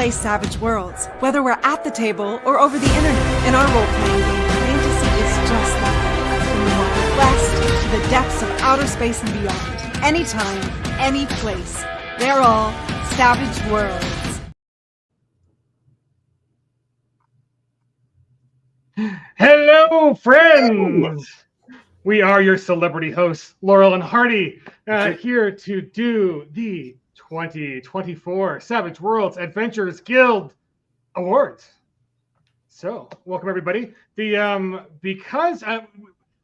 play Savage Worlds, whether we're at the table or over the internet. In our role-playing game, fantasy is just that. From the Wild West to the depths of outer space and beyond. Anytime, any place. They're all Savage Worlds. Hello, friends! We are your celebrity hosts, Laurel and Hardy, here to do the 2024 Savage Worlds Adventures Guild Awards. So, welcome everybody. Because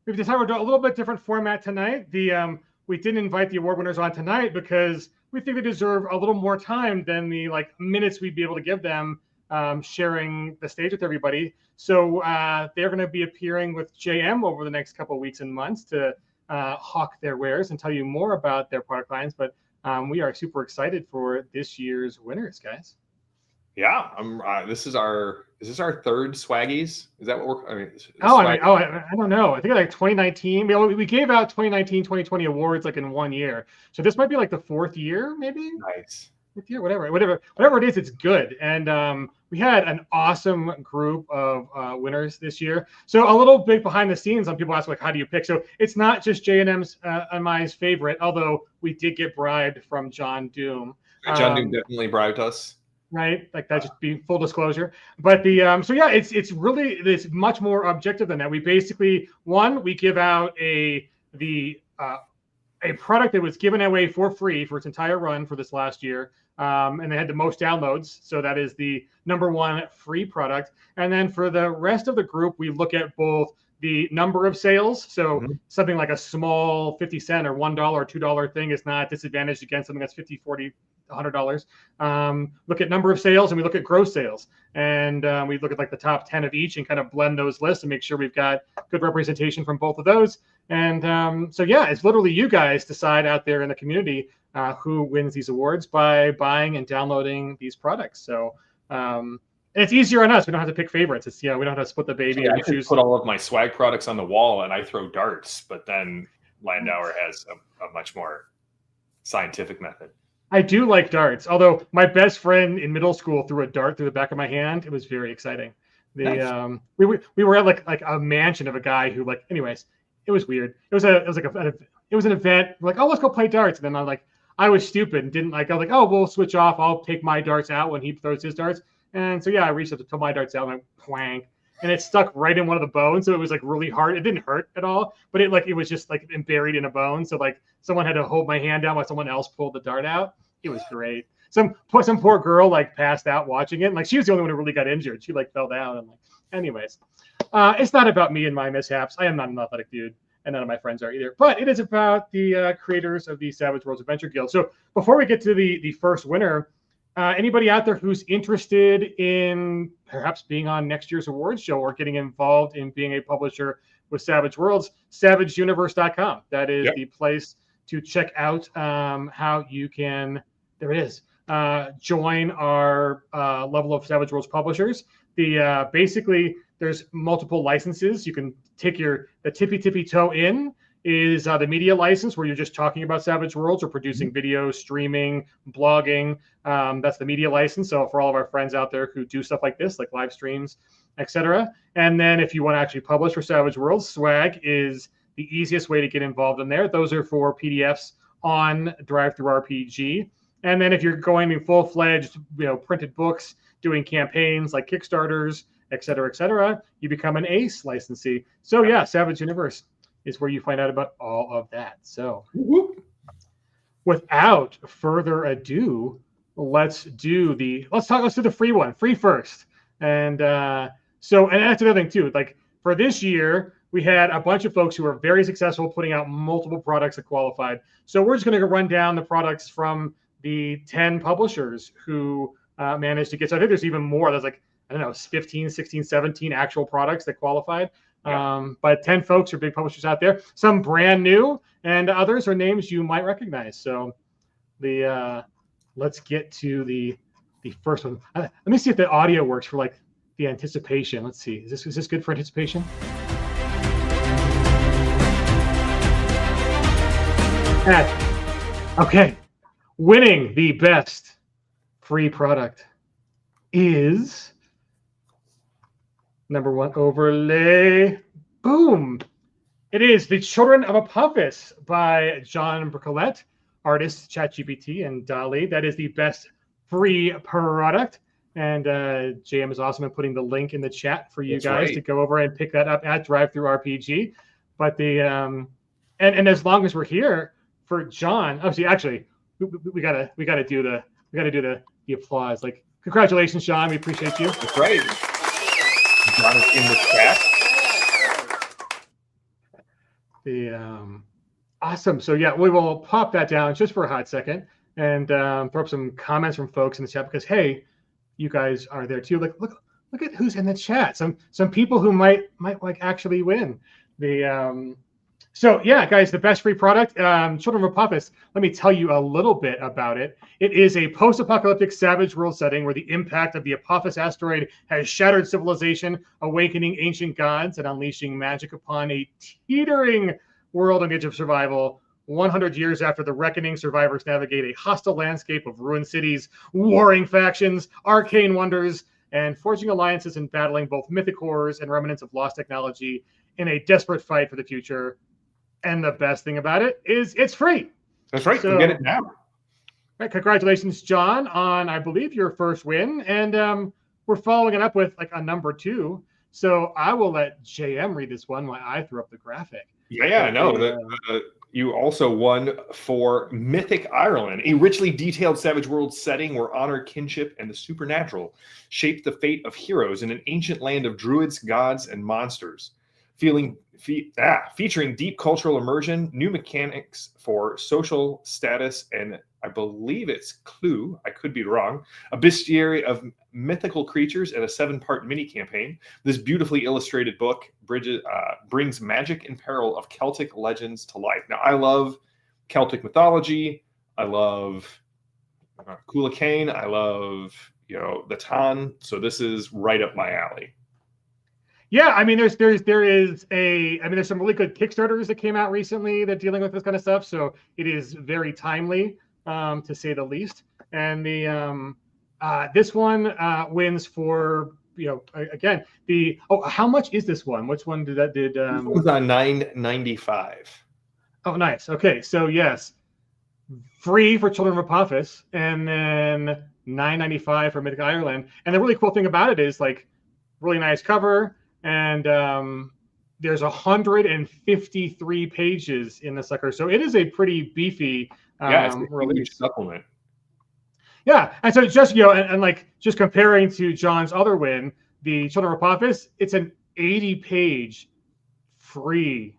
we've decided we're doing a little bit different format tonight. We didn't invite the award winners on tonight because we think they deserve a little more time than the minutes we'd be able to give them sharing the stage with everybody. So they're going to be appearing with JM over the next couple of weeks and months to hawk their wares and tell you more about their product lines. But we are super excited for this year's winners, guys. Yeah, this is our third Swaggies? Is that what we're? I mean, I don't know. I think 2019. We gave out 2019, 2020 awards in 1 year. So this might be the fourth year, maybe. Nice. Fifth year, whatever it is, it's good. And we had an awesome group of winners this year. So a little bit behind the scenes, some people ask how do you pick? So it's not just J&M's and my favorite, although we did get bribed from John Doom. John Doom definitely bribed us. Right, that just be full disclosure. But it's much more objective than that. We basically we give out a product that was given away for free for its entire run for this last year, and they had the most downloads. So that is the #1 free product. And then for the rest of the group, we look at both the number of sales. So something like a small 50 cent or $1 or $2 thing is not disadvantaged against something that's 50, 40, $100. Look at number of sales, and we look at gross sales, and we look at the top 10 of each and kind of blend those lists and make sure we've got good representation from both of those. And it's literally you guys decide out there in the community who wins these awards by buying and downloading these products. So it's easier on us. We don't have to pick favorites. It's we don't have to split the baby. I could put all of my swag products on the wall and I throw darts, but then Landauer has a much more scientific method. I do like darts, although my best friend in middle school threw a dart through the back of my hand. It was very exciting. Nice. We were at a mansion of a guy who anyways, it was weird. It was an event. We're let's go play darts. And then I was stupid and didn't I was we'll switch off. I'll take my darts out when he throws his darts. And so I reached up to throw my darts out and plank, and it stuck right in one of the bones. So it was really hard. It didn't hurt at all, but it was just buried in a bone. So someone had to hold my hand down while someone else pulled the dart out. It was great. Some poor girl passed out watching it. She was the only one who really got injured. She fell down. And anyways, it's not about me and my mishaps. I am not an athletic dude, and none of my friends are either. But it is about the creators of the Savage Worlds Adventure Guild. So before we get to the first winner, anybody out there who's interested in perhaps being on next year's awards show or getting involved in being a publisher with Savage Worlds, SavageUniverse.com. That is the place to check out how you can. There it is. Join our level of Savage Worlds publishers. Basically, there's multiple licenses. You can take the tippy toe in is the media license where you're just talking about Savage Worlds or producing video, streaming, blogging. That's the media license. So for all of our friends out there who do stuff like this, like live streams, etc. And then if you want to actually publish for Savage Worlds, swag is the easiest way to get involved in there. Those are for PDFs on DriveThruRPG. And then if you're going to full-fledged, printed books, doing campaigns like Kickstarters, et cetera, you become an ACE licensee. So Savage Universe is where you find out about all of that. So without further ado, let's do the free one, free first. And and that's another thing too. For this year, we had a bunch of folks who were very successful putting out multiple products that qualified. So we're just going to run down the products from the 10 publishers who managed to get. So I think there's even more. There's 15, 16, 17 actual products that qualified. But 10 folks are big publishers out there. Some brand new, and others are names you might recognize. So let's get to the first one. Let me see if the audio works for the anticipation. Let's see. Is this good for anticipation? Okay. Winning the best free product is number 1 overlay. Boom. It is The Children of Apophis by John Bricolette, artists ChatGPT and DALL-E. That is the best free product. And JM is awesome at putting the link in the chat for you guys to go over and pick that up at DriveThruRPG. But the and as long as we're here for John, actually we gotta do the applause. Like, congratulations, John. We appreciate you. That's right. John is in the chat. Awesome. So yeah, we will pop that down just for a hot second and throw up some comments from folks in the chat, because hey, you guys are there too. Like, look at who's in the chat. Some people who might like actually win. So yeah, guys, the best free product, Children of Apophis. Let me tell you a little bit about it. It is a post-apocalyptic savage world setting where the impact of the Apophis asteroid has shattered civilization, awakening ancient gods and unleashing magic upon a teetering world on the edge of survival. 100 years after the reckoning, survivors navigate a hostile landscape of ruined cities, warring factions, arcane wonders, and forging alliances and battling both mythic horrors and remnants of lost technology in a desperate fight for the future. And the best thing about it is it's free. That's right. So, you get it now. Right, congratulations, John, on, I believe, your first win. And we're following it up with like a number 2. So I will let JM read this one while I throw up the graphic. Yeah, no. You also won for Mythic Ireland, a richly detailed Savage World setting where honor, kinship, and the supernatural shape the fate of heroes in an ancient land of druids, gods, and monsters. Featuring deep cultural immersion, new mechanics for social status, and I believe it's Clue, I could be wrong, a bestiary of mythical creatures and a 7-part mini campaign. This beautifully illustrated book brings magic and peril of Celtic legends to life. Now, I love Celtic mythology. I love Cúla Cain. I love, the Tan. So this is right up my alley. Yeah, I mean, there's some really good Kickstarters that came out recently that dealing with this kind of stuff. So it is very timely, to say the least. And this one wins for, again, how much is this one? Which one did? It was on $9.95. Oh, nice. Okay, so yes, free for Children of Apophis, and then $9.95 for Mythic Ireland. And the really cool thing about it is like really nice cover. And there's 153 pages in the sucker, so it is a pretty beefy it's a release supplement. Yeah, and so just and like just comparing to John's other win, the Children of Apophis, it's an 80-page free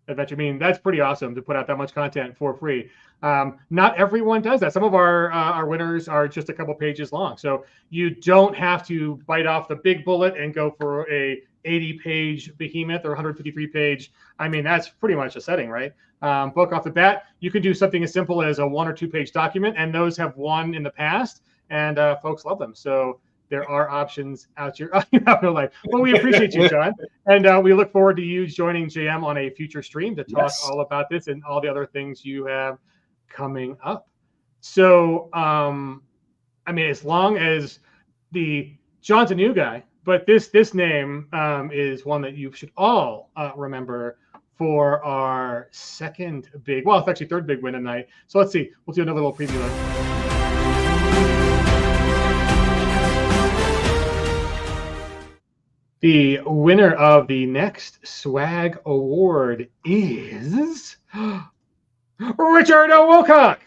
adventure. I mean, that's pretty awesome to put out that much content for free. Not everyone does that. Some of our winners are just a couple pages long. So you don't have to bite off the big bullet and go for a 80-page behemoth or 153-page. I mean, that's pretty much a setting, right? Book off the bat, you can do something as simple as a 1 or 2-page document, and those have won in the past, and folks love them. So there are options out your life. Well, we appreciate you, John. And we look forward to you joining JM on a future stream to talk all about this and all the other things you have coming up. So, I mean, as long as John's a new guy, but this name is one that you should all remember for our second big, well, it's actually third big win tonight. So let's see. We'll do another little preview there. The winner of the next swag award is Richard Wilcock.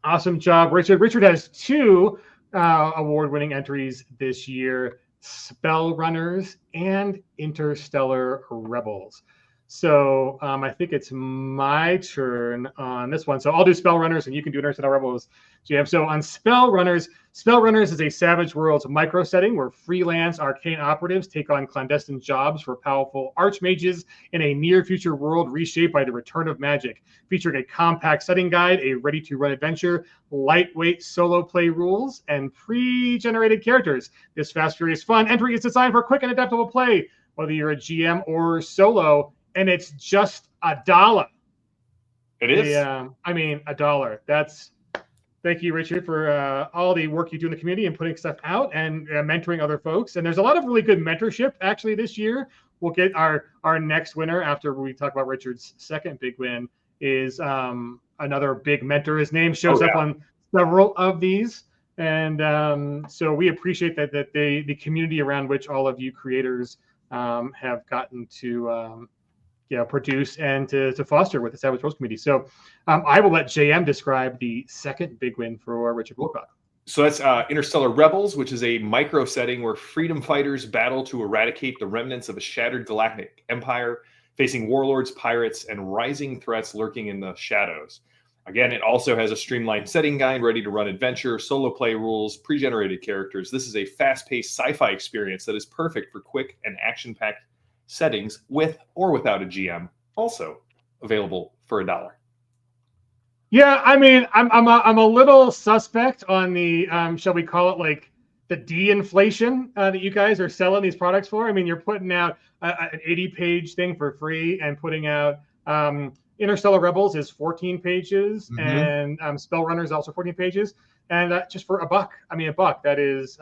Awesome job, Richard. Richard has 2 award-winning entries this year, Spell Runners and Interstellar Rebels. So I think it's my turn on this one. So I'll do Spell Runners and you can do Interstellar Rebels, JM. So on Spell Runners is a Savage Worlds micro setting where freelance arcane operatives take on clandestine jobs for powerful archmages in a near future world reshaped by the return of magic, featuring a compact setting guide, a ready-to-run adventure, lightweight solo play rules, and pre-generated characters. This fast, furious fun entry is designed for quick and adaptable play, whether you're a GM or solo, and it's just $1. It is? I mean, $1. That's Thank you, Richard, for all the work you do in the community and putting stuff out and mentoring other folks. And there's a lot of really good mentorship actually this year. We'll get our next winner after we talk about Richard's second big win is another big mentor. His name shows up on several of these. And so we appreciate that the community around which all of you creators have gotten to produce and to foster with the Savage Worlds community. So I will let JM describe the second big win for Richard Woolcock. So that's Interstellar Rebels, which is a micro setting where freedom fighters battle to eradicate the remnants of a shattered galactic empire, facing warlords, pirates, and rising threats lurking in the shadows. Again, it also has a streamlined setting guide, ready to run adventure, solo play rules, pre-generated characters. This is a fast-paced sci-fi experience that is perfect for quick and action-packed settings with or without a GM. Also available for $1. Yeah, I mean, I'm a little suspect on the shall we call it like the de-inflation that you guys are selling these products for. I mean, you're putting out an 80-page thing for free and putting out Interstellar Rebels is 14 pages and Spellrunner is also 14 pages, and just for $1. I mean, $1. That is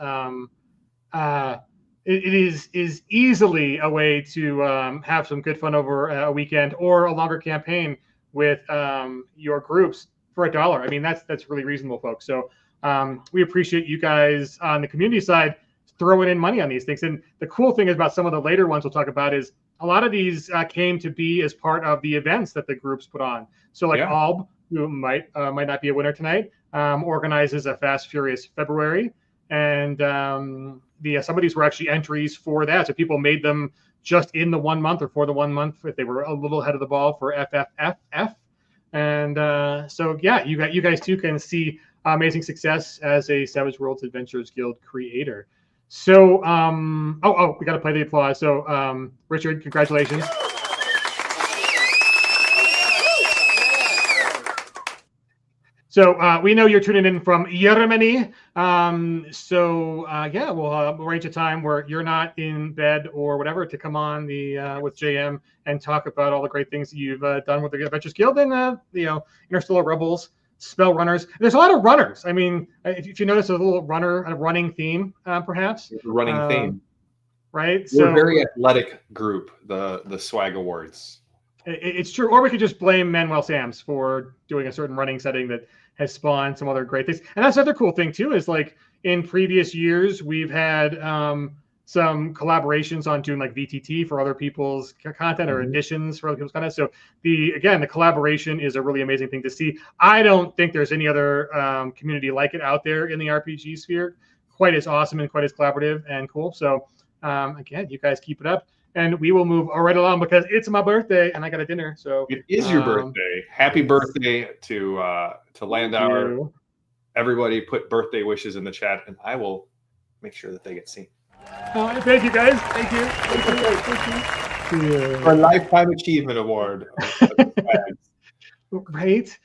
it is easily a way to have some good fun over a weekend or a longer campaign with your groups for $1. I mean, that's really reasonable, folks. So we appreciate you guys on the community side throwing in money on these things. And the cool thing is about some of the later ones we'll talk about is a lot of these came to be as part of the events that the groups put on. So like Alb, who might not be a winner tonight, organizes a Fast Furious February. And some of these were actually entries for that. So people made them just in the 1 month or for the 1 month if they were a little ahead of the ball for FFFF. And so, yeah, you guys too can see amazing success as a Savage Worlds Adventures Guild creator. So, we got to play the applause. So, Richard, congratulations. So we know you're tuning in from Germany. We'll arrange a time where you're not in bed or whatever to come on with JM and talk about all the great things that you've done with the Adventures Guild and Interstellar Rebels, Spell Runners. There's a lot of runners. I mean, if you notice a little running theme, perhaps. It's a running theme, right? We're a very athletic group. The Swag Awards. It's true. Or we could just blame Manuel Sams for doing a certain running setting that has spawned some other great things. And that's another cool thing too, is like in previous years, we've had some collaborations on doing like VTT for other people's content or editions for other people's content. So the collaboration is a really amazing thing to see. I don't think there's any other community like it out there in the RPG sphere, quite as awesome and quite as collaborative and cool. So again, you guys keep it up. And we will move right along because it's my birthday and I got a dinner. So it is your birthday. Happy birthday to Landauer. Everybody put birthday wishes in the chat, and I will make sure that they get seen. Thank you, guys. Thank you. Thank you. Our Lifetime Achievement Award. Right.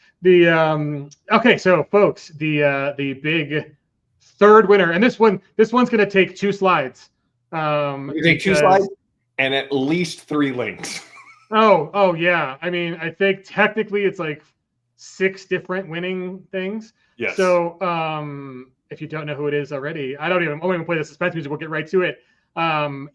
Okay, so folks, the big third winner, and this one's going to take 2 slides. You take 2 slides. And at least 3 links. Oh yeah. I mean, I think technically it's like 6 different winning things. Yes. So if you don't know who it is already, I won't even play the suspense music. We'll get right to it. Jan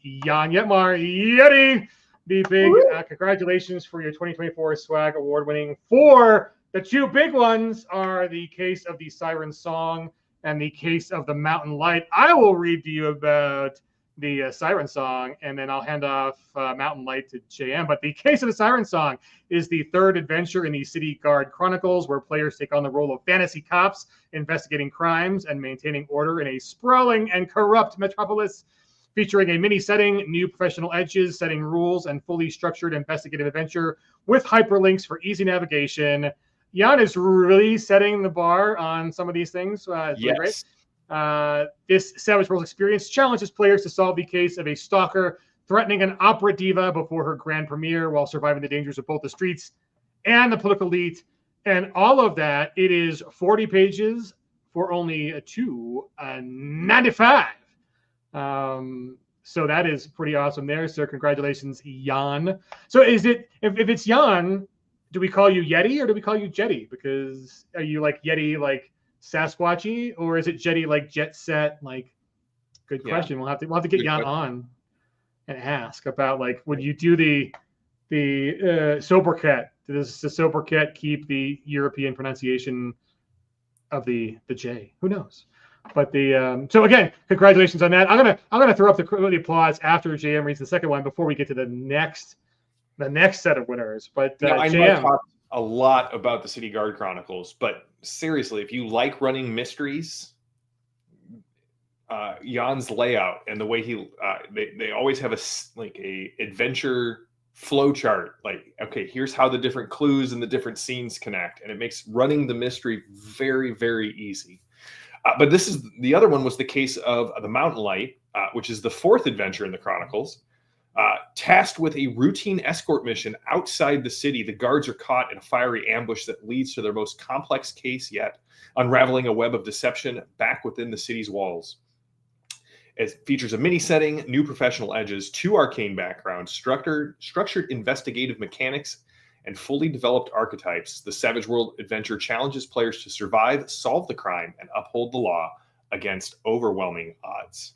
Yetmar Yeti, the big congratulations for your 2024 Swag Award winning. For the 2 big ones are the case of the Siren Song and the case of the Mountain Light. I will read to you about the Siren Song, and then I'll hand off Mountain Light to JM. But the case of the Siren Song is the 3rd adventure in the City Guard Chronicles, where players take on the role of fantasy cops, investigating crimes and maintaining order in a sprawling and corrupt metropolis, featuring a mini setting, new professional edges, setting rules, and fully structured investigative adventure with hyperlinks for easy navigation. Jan is really setting the bar on some of these things. It's really great. This Savage Worlds experience challenges players to solve the case of a stalker threatening an opera diva before her grand premiere while surviving the dangers of both the streets and the political elite. And all of that, it is 40 pages for only $2.95. So that is pretty awesome there. So congratulations, Jan. So is it, if it's Jan, do we call you Yeti or do we call you Jetty? Because are you like Yeti, like Sasquatchy, or is it jetty like jet set? Like, good question. We'll have to get Jan on and ask about, like, would you do the sobriquet? Does the sobriquet keep the European pronunciation of the J? Who knows? But so again, congratulations on that. I'm gonna throw up the applause after JM reads the second one before we get to the next set of winners. But I know JM, I've talked a lot about the City Guard Chronicles, but seriously, if you like running mysteries, Jan's layout and the way they always have a adventure flow chart. Like, okay, here's how the different clues and the different scenes connect, and it makes running the mystery very, very easy. But the other one was the case of the Mountain Light, which is the fourth adventure in the Chronicles. Tasked with a routine escort mission outside the city, the guards are caught in a fiery ambush that leads to their most complex case yet, unraveling a web of deception back within the city's walls. It features a mini setting, new professional edges, 2 arcane backgrounds, structured investigative mechanics, and fully developed archetypes. The Savage World adventure challenges players to survive, solve the crime, and uphold the law against overwhelming odds.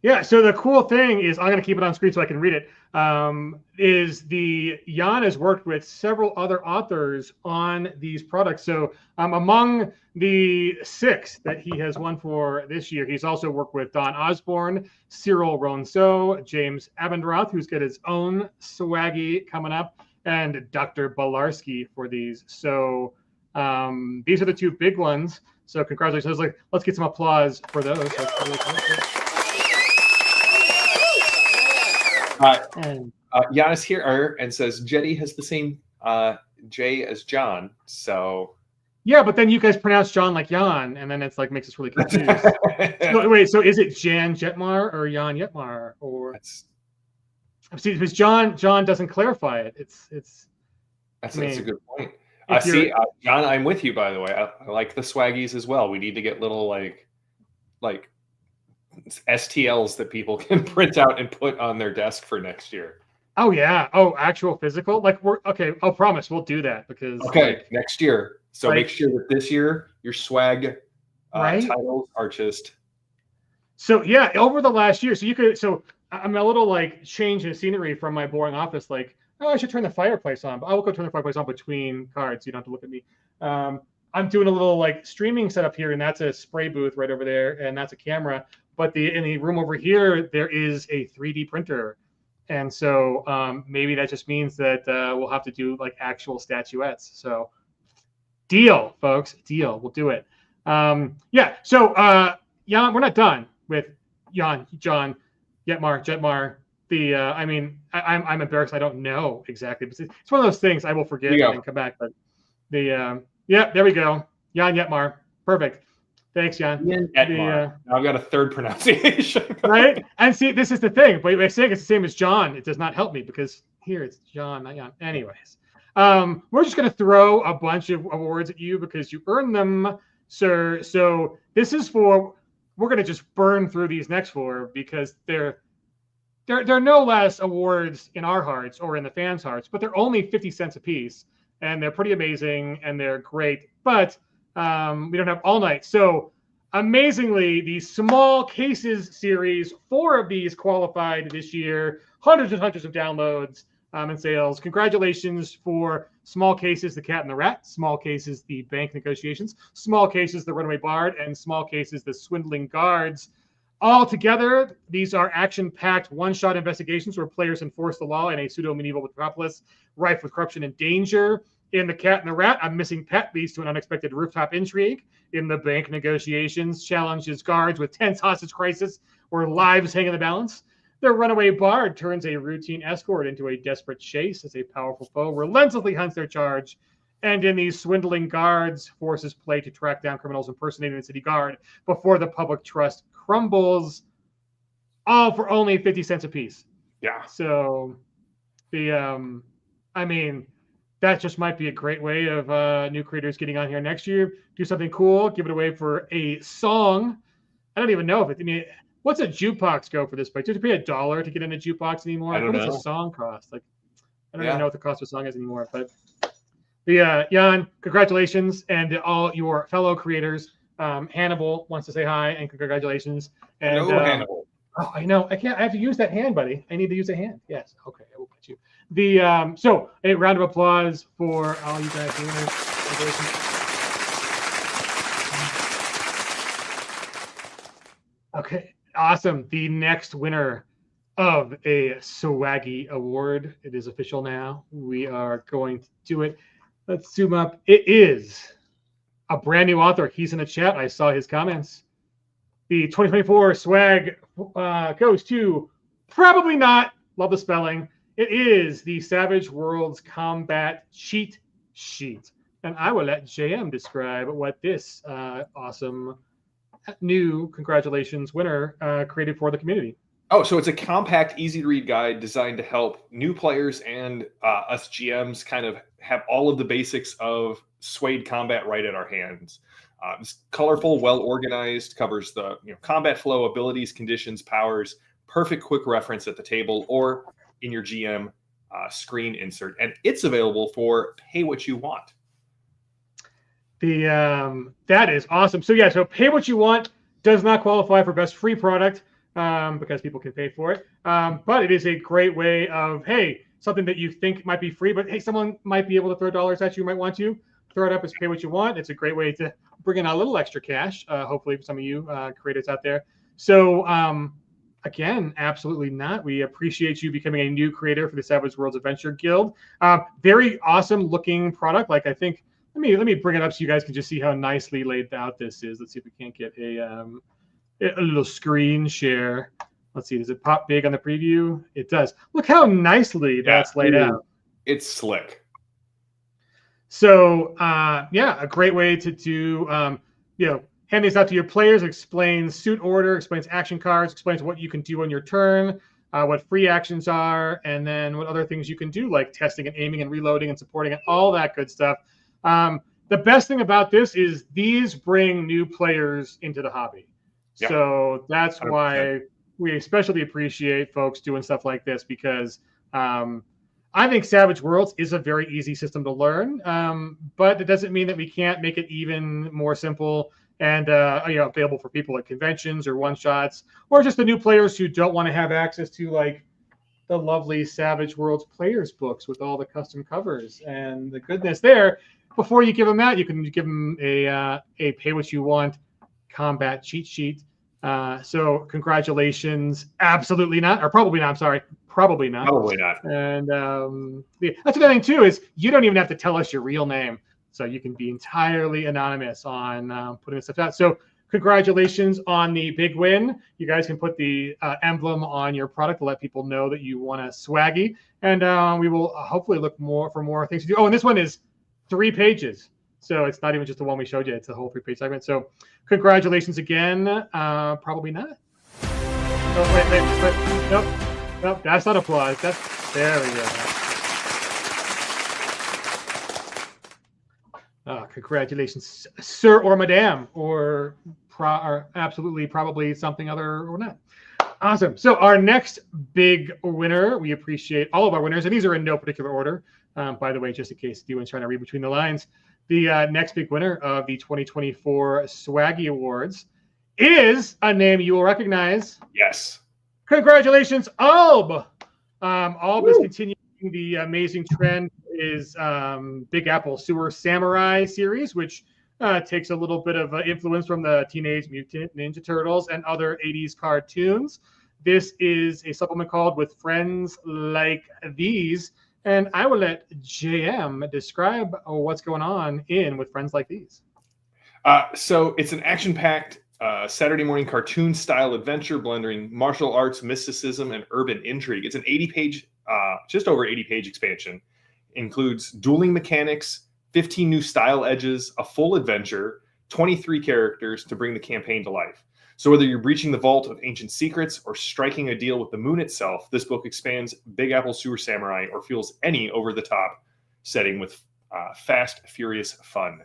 Yeah, so the cool thing is, I'm going to keep it on screen so I can read it, is Jan has worked with several other authors on these products. So among the 6 that he has won for this year, he's also worked with Don Osborne, Cyril Ronceau, James Abendroth, who's got his own swaggy coming up, and Dr. Balarski for these. So these are the 2 big ones. So congratulations. Let's get some applause for those. That's really cool. Giannis here and says Jetty has the same J as John. So yeah, but then you guys pronounce John like Jan, and then it's like makes us really confused. Wait, so is it Jan Jetmar or Jan Jetmar, or see, because John doesn't clarify it. That's a good point. John, I'm with you, by the way. I like the swaggies as well. We need to get little like STLs that people can print out and put on their desk for next year. Oh yeah. Oh, actual physical. Like we're okay. I'll promise we'll do that because next year. So make sure that this year your swag titles are just. So yeah, over the last year, so I'm a little like changing the scenery from my boring office. Like, oh, I should turn the fireplace on, but I will go turn the fireplace on between cards. You don't have to look at me. I'm doing a little like streaming setup here, and that's a spray booth right over there, and that's a camera. But in the room over here, there is a 3D printer. And so maybe that just means that we'll have to do like actual statuettes. So deal, folks, deal. We'll do it. Yeah. So Jan, we're not done with John, Jetmar. I'm embarrassed. I don't know exactly. But it's one of those things I will forget and come back. But there we go. Jan Jetmar. Perfect. Thanks, Jan. I've got a third pronunciation. Right? And see, this is the thing. But by saying it's the same as John, it does not help me because here it's John, not Jan. Anyways, we're just going to throw a bunch of awards at you because you earned them, sir. So this is we're going to just burn through these next 4 because they're no less awards in our hearts or in the fans' hearts, but they're only 50 cents a piece. And they're pretty amazing and they're great. But we don't have all night. So amazingly, the Small Cases series, 4 of these qualified this year, hundreds and hundreds of downloads and sales. Congratulations for Small Cases, The Cat and the Rat, Small Cases, The Bank Negotiations, Small Cases, The Runaway Bard, and Small Cases, The Swindling Guards. All together, these are action-packed one-shot investigations where players enforce the law in a pseudo-medieval metropolis rife with corruption and danger. In The Cat and the Rat, a missing pet leads to an unexpected rooftop intrigue. In The Bank Negotiations, challenges guards with tense hostage crisis where lives hang in the balance. The Runaway Bard turns a routine escort into a desperate chase as a powerful foe relentlessly hunts their charge. And in these Swindling Guards, forces play to track down criminals impersonating the city guard before the public trust crumbles, all for only 50 cents a piece. Yeah. So that just might be a great way of new creators getting on here next year. Do something cool, give it away for a song. I don't even know what's a jukebox go for this place? Do you have to pay $1 to get in a jukebox anymore? I don't know. What does a song cost? Like, I don't even know what the cost of a song is anymore. But Jan, congratulations, and to all your fellow creators. Hannibal wants to say hi and congratulations. And Hello, Hannibal. oh, I know. I can't. I have to use that hand, buddy. I need to use a hand. Yes. Okay. I will get you. So a round of applause for all you guys. Congratulations. Okay. Awesome. The next winner of a Swaggy Award. It is official now. We are going to do it. Let's zoom up. It is a brand new author. He's in the chat. I saw his comments. The 2024 swag goes to probably not. Love the spelling. It is the Savage Worlds Combat Cheat Sheet. And I will let JM describe what this awesome new congratulations winner created for the community. Oh, so it's a compact, easy-to-read guide designed to help new players and us GMs kind of have all of the basics of Swade combat right at our hands. It's colorful, well-organized, covers the combat flow, abilities, conditions, powers, perfect quick reference at the table or in your GM screen insert. And it's available for pay what you want. That is awesome. So yeah, so pay what you want does not qualify for best free product. Because people can pay for it. But it is a great way of, hey, something that you think might be free, but hey, someone might be able to throw dollars at you, might want to throw it up as pay what you want. It's a great way to bring in a little extra cash, hopefully for some of you creators out there. So again, absolutely not. We appreciate you becoming a new creator for the Savage Worlds Adventure Guild. Very awesome looking product. Like I think, let me bring it up so you guys can just see how nicely laid out this is. Let's see if we can't get a little screen share. Let's see. Does it pop big on the preview? It does. Look how nicely that's laid out. It's slick. So, yeah, a great way to do, hand these out to your players. Explains suit order, explains action cards, explains what you can do on your turn, what free actions are, and then what other things you can do, like testing and aiming and reloading and supporting and all that good stuff. The best thing about this is these bring new players into the hobby. Yeah. So that's 100%. Why we especially appreciate folks doing stuff like this, because I think Savage Worlds is a very easy system to learn, but it doesn't mean that we can't make it even more simple and available for people at conventions or one-shots, or just the new players who don't want to have access to like the lovely Savage Worlds players books with all the custom covers and the goodness there. Before you give them that, you can give them a pay what you want combat cheat sheet. So congratulations. Absolutely not, or probably not. I'm sorry. Probably not. Probably not. And that's another thing too, is you don't even have to tell us your real name. So you can be entirely anonymous on putting this stuff out. So congratulations on the big win. You guys can put the emblem on your product to let people know that you want a swaggy. And we will hopefully look for more things to do. Oh, and this one is 3 pages. So it's not even just the one we showed you. It's a whole 3-page segment. So congratulations again. Probably not. Oh, wait. Nope. That's not applause. There we go. Congratulations, sir or madam, or absolutely probably something other or not. Awesome. So our next big winner, we appreciate all of our winners, and these are in no particular order. By the way, just in case anyone's trying to read between the lines. The next big winner of the 2024 Swaggy Awards is a name you will recognize. Yes. Congratulations, Alb. Alb is continuing the amazing trend is Big Apple Sewer Samurai series, which takes a little bit of influence from the Teenage Mutant Ninja Turtles and other 80s cartoons. This is a supplement called With Friends Like These. And I will let JM describe what's going on in With Friends Like These. So it's an action-packed Saturday morning cartoon-style adventure blending martial arts, mysticism, and urban intrigue. It's an 80-page, just over 80-page expansion. Includes dueling mechanics, 15 new style edges, a full adventure, 23 characters to bring the campaign to life. So whether you're breaching the vault of ancient secrets or striking a deal with the moon itself, this book expands Big Apple Sewer Samurai or fuels any over-the-top setting with fast, furious fun.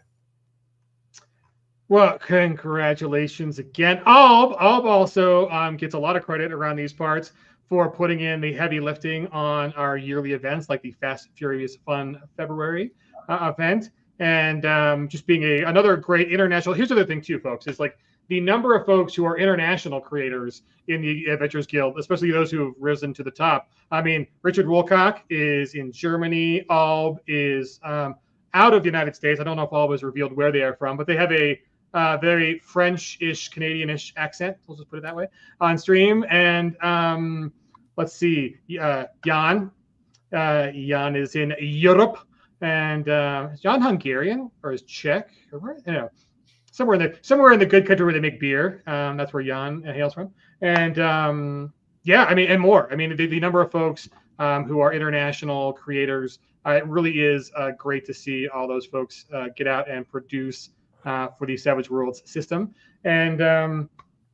Well, congratulations again. Alb also gets a lot of credit around these parts for putting in the heavy lifting on our yearly events like the Fast, Furious, Fun February event. and just being another great international. Here's the other thing too, folks, is like the number of folks who are international creators in the Adventurers Guild, especially those who have risen to the top. I mean, Richard Woolcock is in Germany. Alb is out of the United States. I don't know if Alb was revealed where they are from, but they have a very French-ish, Canadian-ish accent. We'll just put it that way on stream. And let's see, Jan. Jan is in Europe, and is Jan Hungarian or is Czech or where? You know, somewhere in the good country where they make beer. That's where Jan hails from. And yeah, I mean, and more. I mean, the number of folks who are international creators. It really is great to see all those folks get out and produce for the Savage Worlds system. And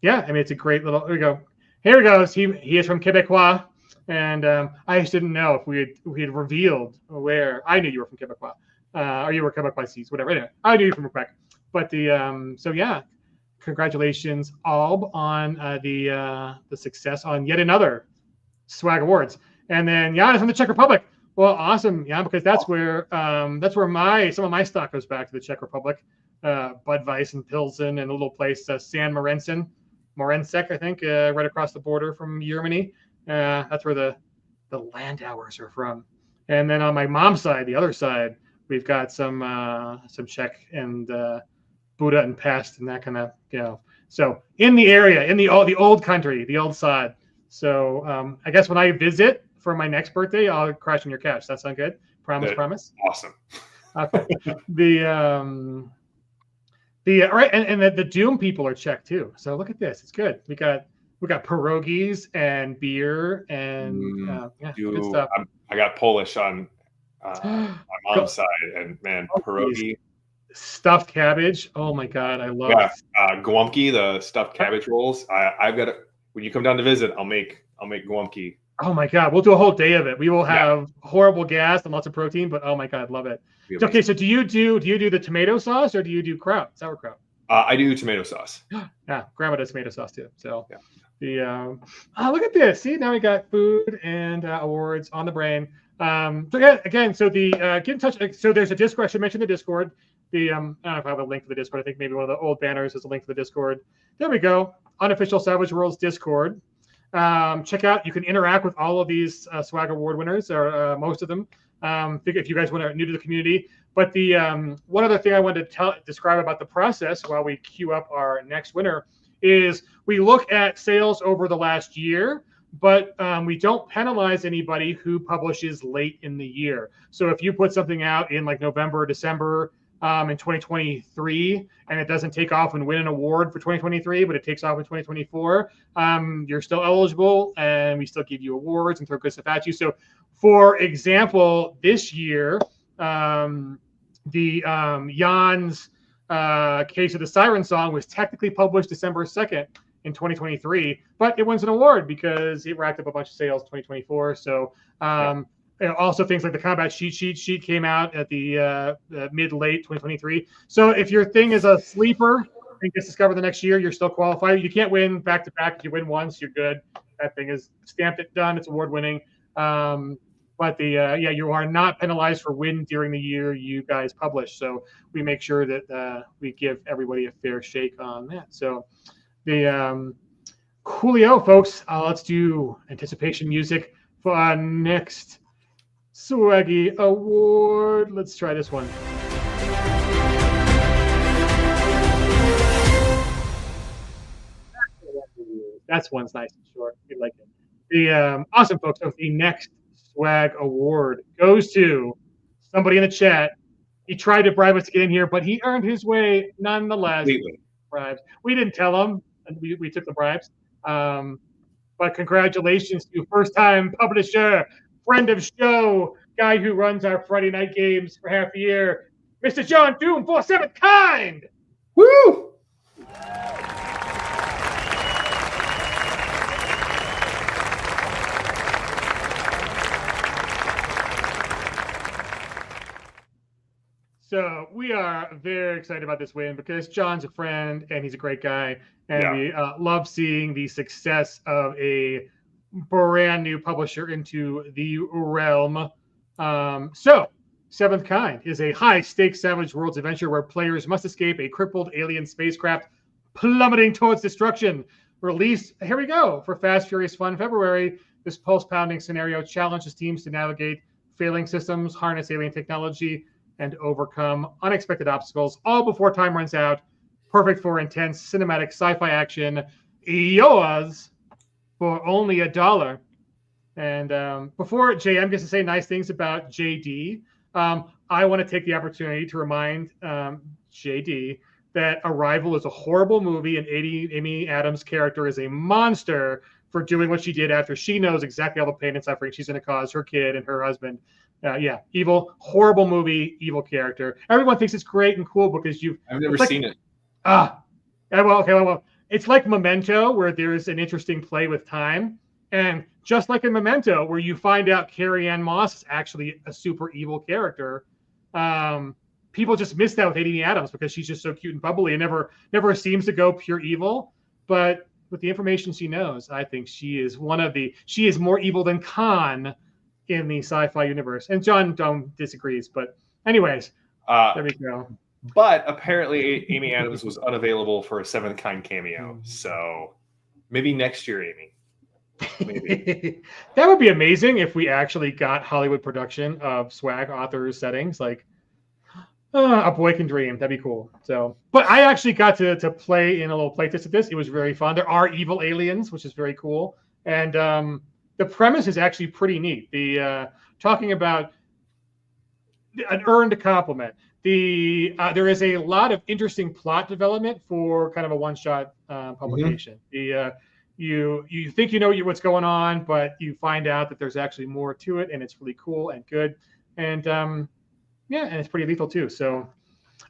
yeah, I mean, it's a great little. Here we go. Here he goes. He is from Quebecois, and I just didn't know if we had revealed where. I knew you were from Quebecois, or you were Quebecois, whatever. Anyway, I knew you were from Quebec. But the so yeah, congratulations, Alb, on the success on yet another Swag Awards. And then Jan is from the Czech Republic. Well, awesome, yeah, because that's where some of my stock goes back to the Czech Republic, Budweiser and Pilsen, and a little place San Morensek, I think, right across the border from Germany. That's where the Landauers are from. And then on my mom's side, the other side, we've got some Czech and Buda and Pest and that kind of, you know. So in the area, in the old country, the old sod. So I guess when I visit for my next birthday, I'll crash on your couch. That sound good? Promise. Awesome. Okay. The right, and the Doom people are Czech too. So look at this. It's good. We got pierogies and beer and yeah, good stuff. I got Polish on my mom's side, and man, pierogi, stuffed cabbage. Oh my god, I love guamki, the stuffed cabbage rolls. I've got it. When you come down to visit, I'll make guamki. Oh my god, we'll do a whole day of it. We will have horrible gas and lots of protein, but oh my god, love it. Okay, so do you do the tomato sauce or do you do sauerkraut? I do tomato sauce. Yeah, Grandma does tomato sauce too. So the look at this. See, now we got food and awards on the brain. So yeah, again, so the get in touch. So there's a Discord. I should mention the Discord. The I don't know if I have a link to the Discord. I think maybe one of the old banners has a link to the Discord. There we go. Unofficial Savage Worlds Discord. Check out. You can interact with all of these Swag Award winners, or most of them. If you guys are new to the community. But the one other thing I wanted to describe about the process while we queue up our next winner is we look at sales over the last year, but we don't penalize anybody who publishes late in the year. So if you put something out in like November or December in 2023 and it doesn't take off and win an award for 2023, but it takes off in 2024, you're still eligible and we still give you awards and throw good stuff at you. So for example, this year, Jan's Case of the Siren Song was technically published December 2nd in 2023, but it wins an award because it racked up a bunch of sales in 2024. So also things like the Combat Cheat Sheet came out at the mid-late 2023. So if your thing is a sleeper and gets discovered the next year, you're still qualified. You can't win back-to-back. If you win once, you're good. That thing is stamped, done. It's award-winning. But you are not penalized for win during the year you guys publish. So we make sure that we give everybody a fair shake on that. So the coolio, folks. Let's do anticipation music for our next Swaggy Award. Let's try this one. That's one's nice and short. We like it. The awesome, folks. So the next Swag Award goes to somebody in the chat. He tried to bribe us to get in here, but he earned his way nonetheless. Bribes. We didn't tell him, and we took the bribes. But congratulations to first-time publisher, friend of show, guy who runs our Friday night games for half a year, Mr. John Doom for seventh kind. Woo! So we are very excited about this win because John's a friend and he's a great guy. And we love seeing the success of a brand new publisher into the realm. So Seventh Kind is a high-stakes Savage Worlds adventure where players must escape a crippled alien spacecraft plummeting towards destruction. Released, here we go, for Fast Furious Fun February. This pulse-pounding scenario challenges teams to navigate failing systems, harness alien technology, and overcome unexpected obstacles, all before time runs out. Perfect for intense cinematic sci-fi action. Yours for only $1. And before JM gets to say nice things about JD, I want to take the opportunity to remind JD that Arrival is a horrible movie and Amy Adams' character is a monster for doing what she did after she knows exactly all the pain and suffering she's going to cause her kid and her husband. Evil, horrible movie, evil character. Everyone thinks it's great and cool because I've never seen it. Well, it's like Memento, where there's an interesting play with time. And just like in Memento, where you find out Carrie-Anne Moss is actually a super evil character, people just miss that with Amy Adams because she's just so cute and bubbly and never seems to go pure evil. But with the information she knows, I think she is more evil than Khan in the sci-fi universe. And John Dome disagrees, but anyways, there we go. But apparently Amy Adams was unavailable for a Seventh Kind cameo. So maybe next year, Amy. Maybe. That would be amazing if we actually got Hollywood production of Swag Authors settings. Like, a boy can dream. That'd be cool. So, but I actually got to play in a little playtest of this. It was very fun. There are evil aliens, which is very cool. And the premise is actually pretty neat. The talking about an earned compliment. There is a lot of interesting plot development for kind of a one-shot publication. Mm-hmm. You think you know what's going on, but you find out that there's actually more to it, and it's really cool and good. And and it's pretty lethal too. So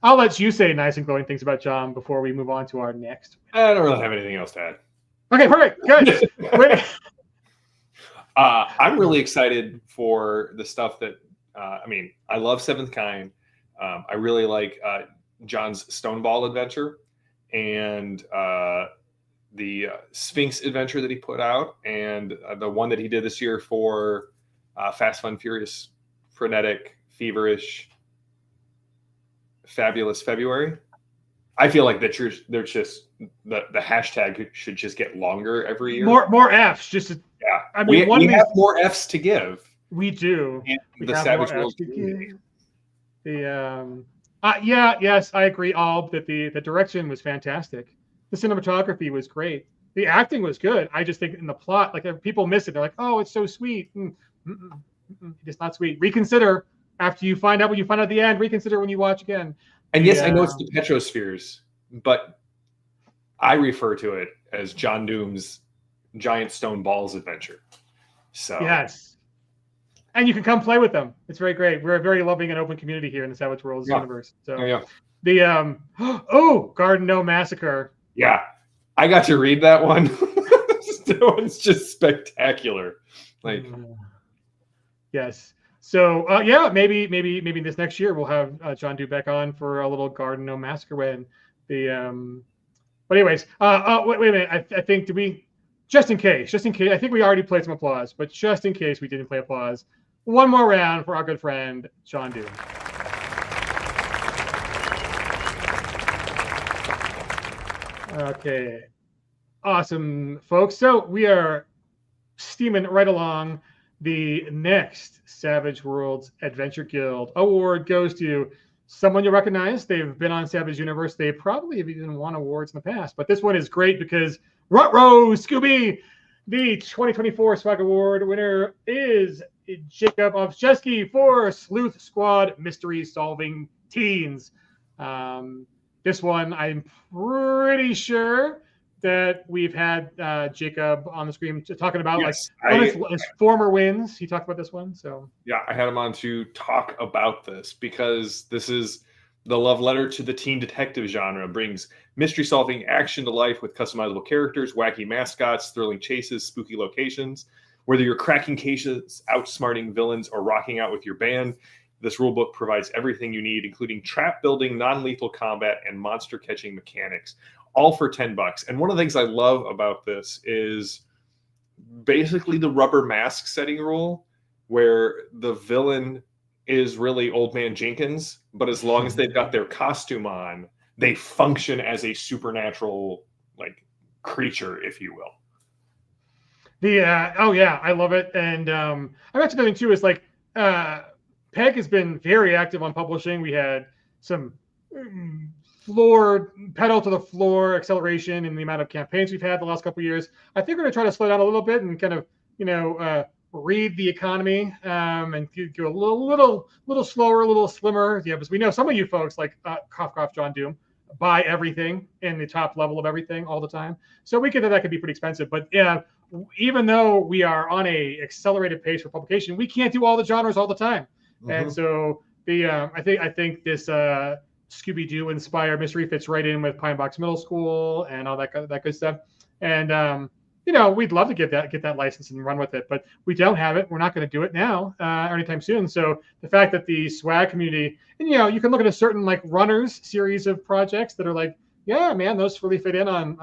I'll let you say nice and glowing things about John before we move on to our next. I don't really have anything else to add. Okay, perfect. Good. I'm really excited for the stuff that, I love Seventh Kind. I really like John's Stoneball adventure and the Sphinx adventure that he put out, and the one that he did this year for Fast, Fun, Furious, Frenetic, Feverish, Fabulous February. I feel like there's just the hashtag should just get longer every year. More Fs, just to, yeah. We have more Fs to give. We do. The Savage Worlds community. Yes, I agree. All that the direction was fantastic. The cinematography was great. The acting was good. I just think in the plot, like people miss it. They're like, "Oh, it's so sweet." It's not sweet. Reconsider after you find out what you find out at the end. Reconsider when you watch again. And yes, I know it's the Petrospheres, but I refer to it as John Doom's Giant Stone Balls adventure. So yes, and you can come play with them. It's very great. We're a very loving and open community here in the Savage Worlds universe. So the Garden No Massacre. Yeah, I got to read that one. That one's just spectacular. Like, yes. So maybe this next year we'll have John Dubeck on for a little Garden No Massacre when the But anyways, wait a minute. I think just in case, I think we already played some applause, but just in case we didn't play applause, one more round for our good friend John Doom. Okay, awesome, folks. So we are steaming right along. The next Savage Worlds Adventure Guild award goes to someone you recognize. They've been on Savage Universe. They probably have even won awards in the past, but this one is great because Ruh-roh Scooby, the 2024 Swag Award winner, is Jacob Ovchesky for Sleuth Squad Mystery Solving Teens. This one, I'm pretty sure that we've had Jacob on the screen talking about his former wins. He talked about this one. So yeah, I had him on to talk about this because this is the love letter to the teen detective genre. Brings mystery solving action to life with customizable characters, wacky mascots, thrilling chases, spooky locations. Whether you're cracking cases, outsmarting villains, or rocking out with your band, this rulebook provides everything you need, including trap building, non-lethal combat, and monster catching mechanics, all for $10. And one of the things I love about this is basically the rubber mask setting rule, where the villain is really Old Man Jenkins, but as long as they've got their costume on, they function as a supernatural like creature, if you will. Oh yeah, I love it. And I mentioned the thing too is like Peg has been very active on publishing. We had some pedal to the floor acceleration in the amount of campaigns we've had the last couple of years. I think we're going to try to slow down a little bit and kind of, read the economy and go a little slower, a little slimmer. Yeah, because we know some of you folks like cough, cough, John Doom buy everything in the top level of everything all the time. So that could be pretty expensive. But yeah, even though we are on a accelerated pace for publication, we can't do all the genres all the time. Mm-hmm. And so I think this Scooby-Doo inspired mystery fits right in with Pine Box Middle School and all that good stuff. And we'd love to get that license and run with it, but we don't have it. We're not going to do it now or anytime soon. So the fact that the swag community, and you can look at a certain like runners series of projects that are like, yeah, man, those really fit in on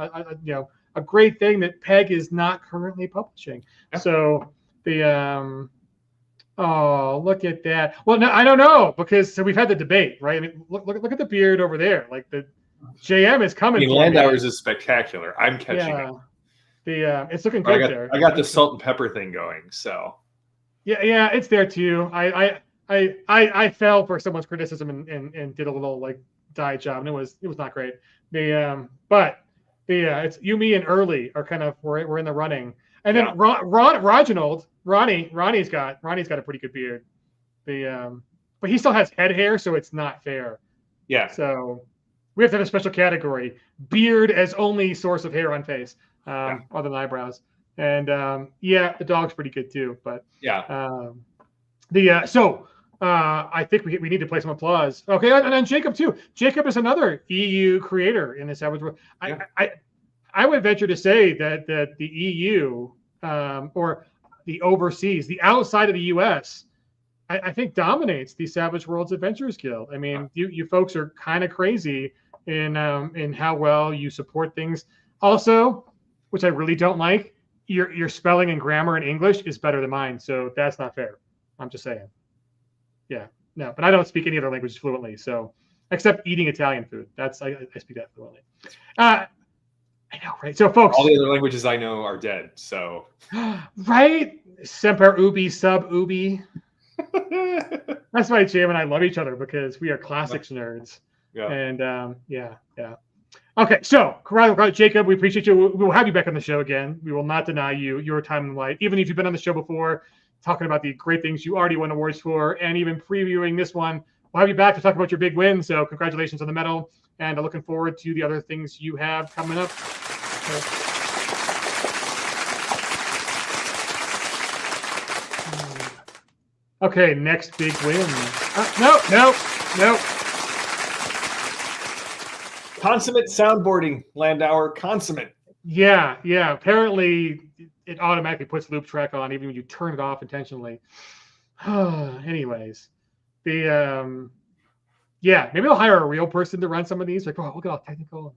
a great thing that Peg is not currently publishing. Yeah. So the oh, look at that. Well, no, I don't know, because we've had the debate, right? I mean, look at the beard over there. Like the JM is coming. Landauer's is spectacular. I'm catching it. It's looking good there. I got the salt and pepper thing going, so yeah, it's there too. I fell for someone's criticism and did a little like dye job, and it was not great. But it's you, me, and Early are kind of we're in the running, and then Ronnie's got a pretty good beard. But he still has head hair, so it's not fair. Yeah. So we have to have a special category: beard as only source of hair on face. Other than eyebrows, and the dog's pretty good too. But I think we need to play some applause. Okay, and then Jacob too. Jacob is another EU creator in the Savage World. I would venture to say that the EU or the overseas, the outside of the US, I think dominates the Savage Worlds Adventures Guild. I mean, you folks are kind of crazy in how well you support things. Also, which I really don't like, your spelling and grammar in English is better than mine, so that's not fair. I'm just saying. Yeah, no, but I don't speak any other languages fluently, so except eating Italian food. I speak that fluently. I know, right? So, folks, all the other languages I know are dead. So, right? Semper ubi sub ubi. That's why Jam and I love each other, because we are classics nerds. Yeah. And yeah. Okay, so Jacob, we appreciate you. We will have you back on the show again. We will not deny you your time in light, even if you've been on the show before, talking about the great things you already won awards for, and even previewing this one. We'll have you back to talk about your big win. So congratulations on the medal, and looking forward to the other things you have coming up. Okay, next big win. No. Consummate soundboarding, Landauer. Consummate. Yeah. Apparently, it automatically puts loop track on even when you turn it off intentionally. Anyways, maybe they'll hire a real person to run some of these. Like, oh, look at all technical.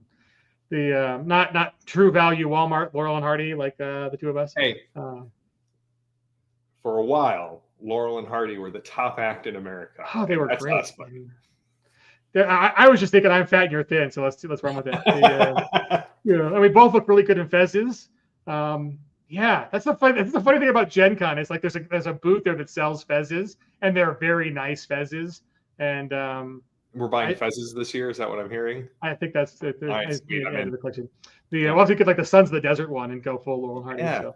Not True Value Walmart, Laurel and Hardy, like the two of us. Hey, for a while, Laurel and Hardy were the top act in America. Oh, they were great. Us, I was just thinking I'm fat and you're thin, so let's run with it. And we both look really good in fezzes. That's the funny thing about Gen Con. It's like there's a booth there that sells fezzes, and they're very nice fezzes. And we're buying fezzes this year. Is that what I'm hearing? I think that's the collection. We'll have to get like the Sons of the Desert one and go full Laurel and Hardy.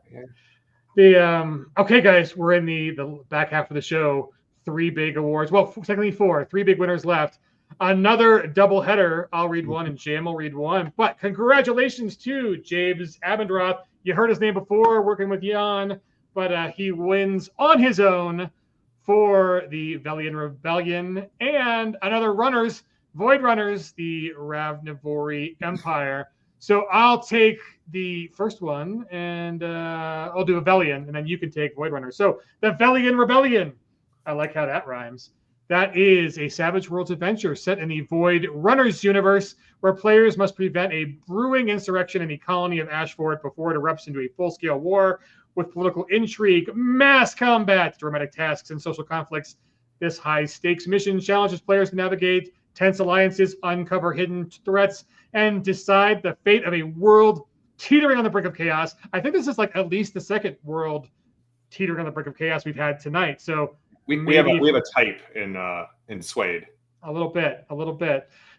Yeah. Okay, guys, we're in the back half of the show. 3 big awards. Well, technically 4. 3 big winners left. Another double header. I'll read one and Jam will read one. But congratulations to James Abendroth. You heard his name before, working with Jan, but he wins on his own for the Velian Rebellion and another Void Runners, the Ravnivori Empire. So I'll take the first one, and I'll do a Velian, and then you can take Void Runners. So the Velian Rebellion. I like how that rhymes. That is a Savage Worlds adventure set in the Void Runners universe, where players must prevent a brewing insurrection in the colony of Ashford before it erupts into a full-scale war with political intrigue, mass combat, dramatic tasks, and social conflicts. This high-stakes mission challenges players to navigate tense alliances, uncover hidden threats, and decide the fate of a world teetering on the brink of chaos. I think this is like at least the second world teetering on the brink of chaos we've had tonight. So we have a type in Suede. A little bit.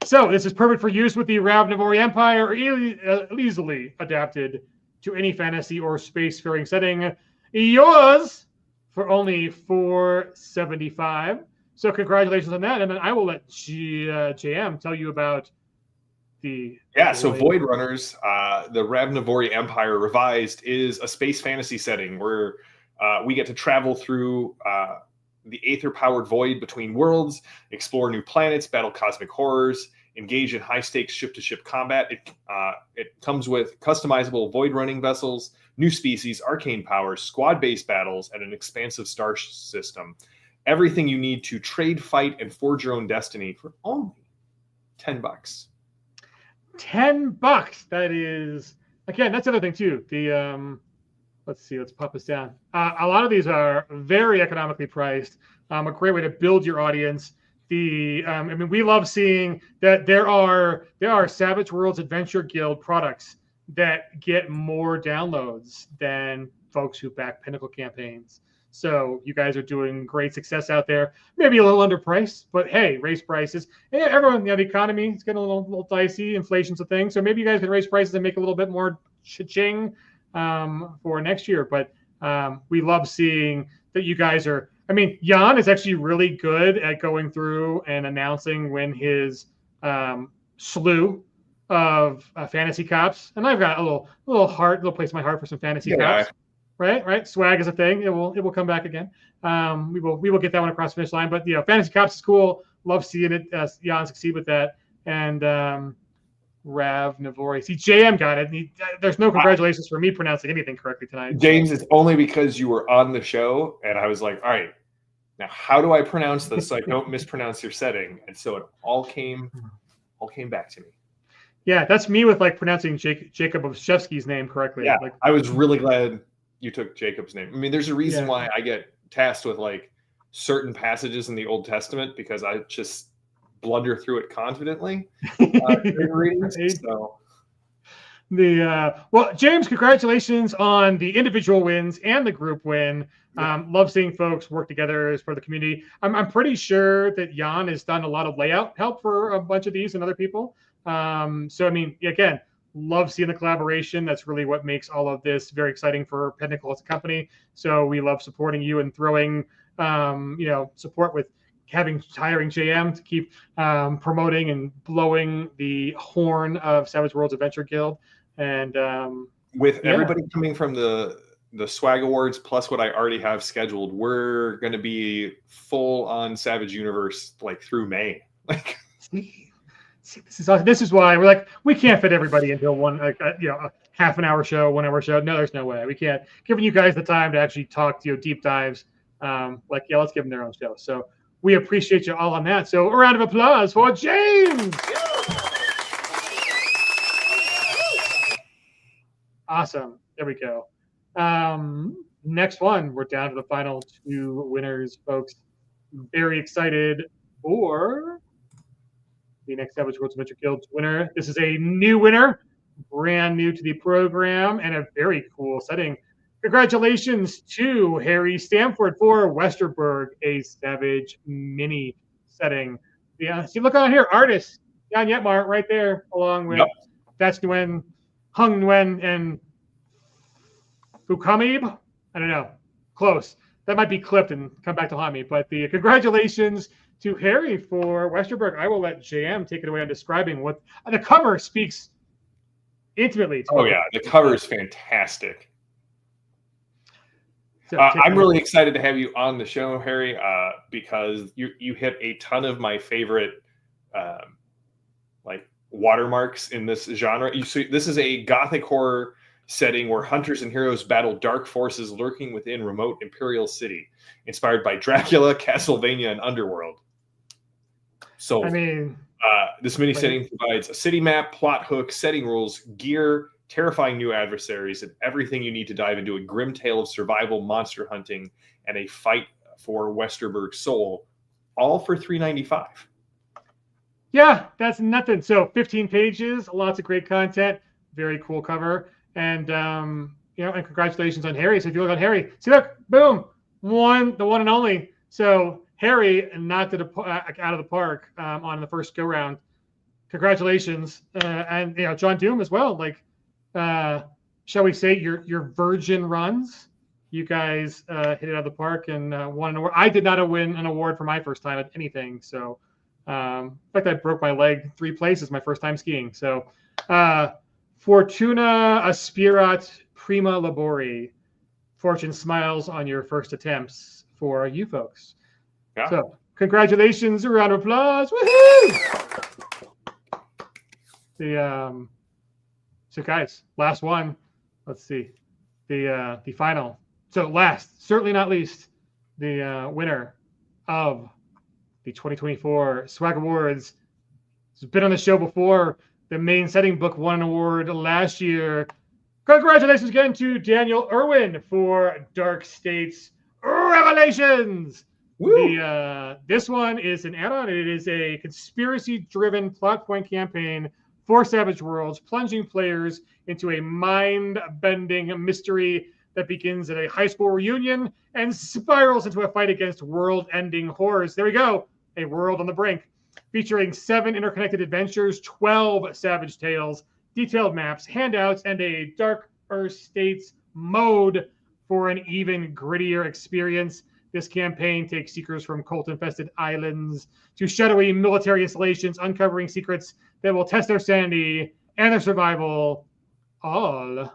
So this is perfect for use with the Ravnivori Empire, or easily adapted to any fantasy or spacefaring setting. Yours for only $4.75. So congratulations on that, and then I will let JM tell you about the So Void Runners, the Ravnivori Empire Revised, is a space fantasy setting where we get to travel through the aether-powered void between worlds, explore new planets, battle cosmic horrors, engage in high-stakes ship-to-ship combat. It comes with customizable void-running vessels, new species, arcane powers, squad-based battles, and an expansive star system. Everything you need to trade, fight, and forge your own destiny for only $10. $10. That is, again, that's the other thing too. The let's pop this down. A lot of these are very economically priced. A great way to build your audience. We love seeing that there are Savage Worlds Adventure Guild products that get more downloads than folks who back Pinnacle campaigns. So you guys are doing great success out there. Maybe a little underpriced, but hey, raise prices. Yeah, everyone, the economy is getting a little dicey. Inflation's a thing. So maybe you guys can raise prices and make a little bit more cha-ching for next year. But we love seeing that you guys are. I mean, Jan is actually really good at going through and announcing when his slew of fantasy cops, and I've got a little place in my heart for some fantasy cops. Right. Swag is a thing. It will come back again. We will get that one across the finish line. But fantasy cops is cool. Love seeing it. Jan succeed with that. And Ravnivori. See, JM got it. There's no congratulations for me pronouncing anything correctly tonight. James, it's only because you were on the show, and I was like, all right, now how do I pronounce this so I don't mispronounce your setting? And so it all came back to me. Yeah, that's me with like pronouncing Jacob Ovchevsky's name correctly. Yeah, I was really glad you took Jacob's name. I mean, there's a reason why I get tasked with like certain passages in the Old Testament, because I just blunder through it confidently. So. James, congratulations on the individual wins and the group win. Love seeing folks work together as part of the community. I'm pretty sure that Jan has done a lot of layout help for a bunch of these and other people. So I mean, again, love seeing the collaboration. That's really what makes all of this very exciting for Pinnacle as a company. So we love supporting you and throwing, support with hiring JM to keep promoting and blowing the horn of Savage Worlds Adventure Guild. And with everybody coming from the Swag Awards plus what I already have scheduled, we're going to be full on Savage Universe like through May. Like. This is why we're like, we can't fit everybody into a half an hour show, 1 hour show. No, there's no way. We can't. Giving you guys the time to actually talk, deep dives. Let's give them their own show. So we appreciate you all on that. So a round of applause for James. Awesome. There we go. Next one, we're down to the final two winners, folks. Very excited for the next Savage Worlds Adventure Guild winner. This is a new winner, brand new to the program, and a very cool setting. Congratulations to Harry Stamford for Westerberg, a Savage mini setting. Yeah, see, look on here, artist Jan Yetmar right there, along with That's Nguyen, Hung Nguyen, and Fukamib. I don't know, close. That might be clipped and come back to haunt me. But the congratulations to Harry for Westerberg. I will let JM take it away on describing what the cover speaks intimately to. Oh, yeah. The cover is fantastic. So, I'm really excited to have you on the show, Harry, because you hit a ton of my favorite watermarks in this genre. You see, this is a gothic horror setting where hunters and heroes battle dark forces lurking within remote Imperial City, inspired by Dracula, Castlevania, and Underworld. So, this mini setting provides a city map, plot hook, setting rules, gear, terrifying new adversaries, and everything you need to dive into a grim tale of survival, monster hunting, and a fight for Westerberg's soul, all for $3.95. Yeah, that's nothing. So 15 pages, lots of great content, very cool cover, and and congratulations on Harry. So if you look on Harry, see, look, boom, the one and only. So Harry knocked it out of the park on the first go round. Congratulations, and John Doom as well. Like, shall we say your virgin runs? You guys hit it out of the park and won an award. I did not win an award for my first time at anything. So, in fact, I broke my leg 3 places my first time skiing. So, Fortuna aspirat prima labori. Fortune smiles on your first attempts for you folks. Yeah. So, congratulations! A round of applause! Woohoo! So guys, last one. Let's see, the final. So last, certainly not least, the winner of the 2024 Swag Awards. Has been on the show before. The main setting book won an award last year. Congratulations again to Daniel Irwin for Dark States Revelations. This one is an add-on. It is a conspiracy-driven plot point campaign for Savage Worlds, plunging players into a mind-bending mystery that begins at a high school reunion and spirals into a fight against world-ending horrors. There we go, a world on the brink, featuring 7 interconnected adventures, 12 Savage Tales, detailed maps, handouts, and a Darker States mode for an even grittier experience. This campaign takes seekers from cult-infested islands to shadowy military installations, uncovering secrets that will test their sanity and their survival, all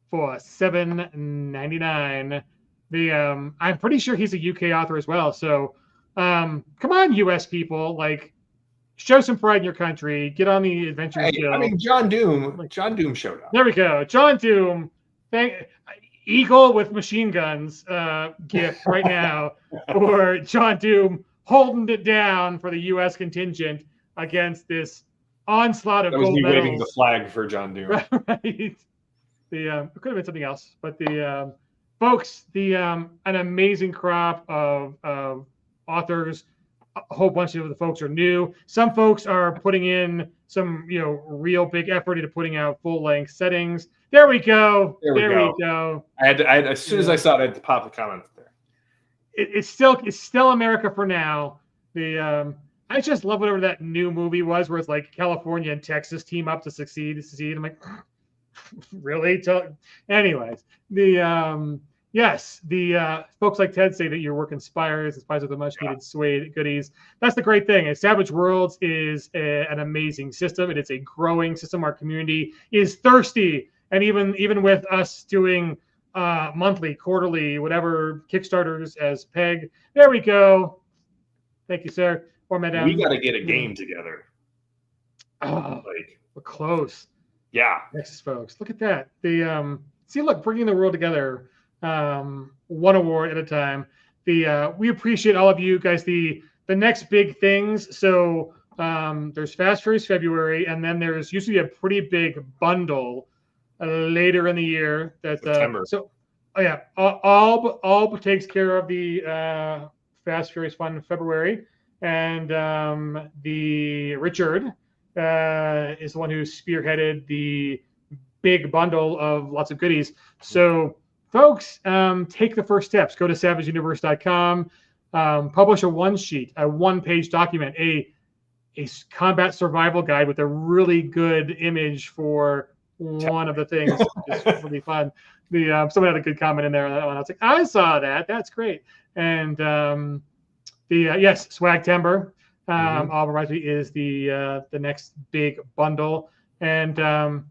for $7.99. I'm pretty sure he's a UK author as well. So, come on, US people, like, show some pride in your country. Get on the Adventure Guild. I mean, John Doom showed up. There we go, John Doom. Eagle with machine guns gift right now for John Doom holding it down for the U.S. contingent against this onslaught of gold medals. Waving the flag for John Doom. Right. It could have been something else, but folks, an amazing crop of authors. A whole bunch of the folks are new. Some folks are putting in some, real big effort into putting out full-length settings. There we go. There we go. I had as soon as I saw it, I had to pop the comments there. It's still America for now. I just love whatever that new movie was, where it's like California and Texas team up to succeed. I'm like, really? Anyways, yes, the folks like Ted say that your work inspires with the much needed suede goodies. That's the great thing. Savage Worlds is an amazing system. It is a growing system. Our community is thirsty. And even with us doing monthly, quarterly, whatever Kickstarters as Peg, there we go. Thank you, sir. Or madam. We got to get a game together. Oh, we're close. Yeah. Yes, folks. Look at that. Look, bringing the world together, one award at a time. We appreciate all of you guys. The next big things. So there's Fast Furious February, and then there's usually a pretty big bundle later in the year. That September. Alb takes care of the Fast Furious Fun in February, and the Richard is the one who spearheaded the big bundle of lots of goodies. So, folks, take the first steps. Go to savageuniverse.com, publish a one-sheet, a one-page document, a combat survival guide with a really good image for one of the things. It's really fun. Someone had a good comment in there on that one. I was like, I saw that. That's great. And yes, Swag Timber. All reminds me is the next big bundle. And